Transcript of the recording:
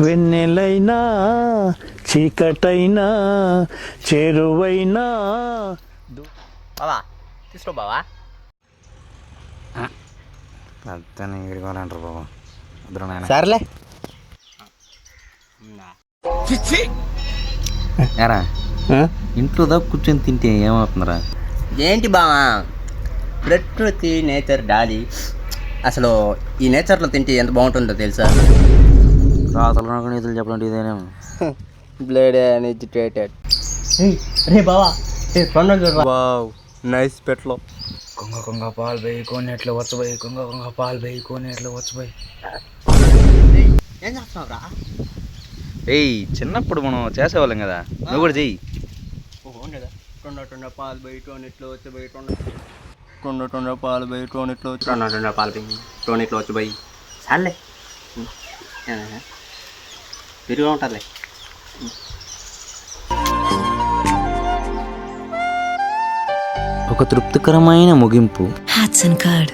వెన్నెలైనా చీకటైనా చేరువైనా. బావా తీసుకో బావా. అతను ఎగిరికోవాలంటారు బాబా అద్దరు నాయన. సర్లే ఏరా ఇంట్లో దాకా కూర్చొని తింటే ఏమవుతుందిరా? ఏంటి బావా, ప్రకృతి నేచర్ డాలీ. అసలు ఈ నేచర్లో తింటే ఎంత బాగుంటుందో తెలుసా? రాతలు నాకు నీతులు చెప్పడం ఇదేనేమో. Blade and educated. రే బావా, వావ్ నైస్ పెట్లో. కొంగ కొంగ పాలు పోయి కొన్నిట్లు వచ్చపోయి, కొంగ కొంగ పాలు పోయి కొన్నిట్లు వచ్చపోయి. ఏం చేస్తున్నావురా? ఏయ్ చిన్నప్పుడు మనం చేసేవాళ్ళం కదా, నువ్వు కూడా చెయ్యి. టొండ పాలు పోయి టోనిట్లో వచ్చిపోయి టొండ పాలు పోయి టోనిట్లో వచ్చి టొండ పాలు పోయి టోనిట్లో వచ్చిపోయి. చాలే తిరిగి ఉంటుందిలే. ఒక తృప్తికరమైన ముగింపు. Hudson Card.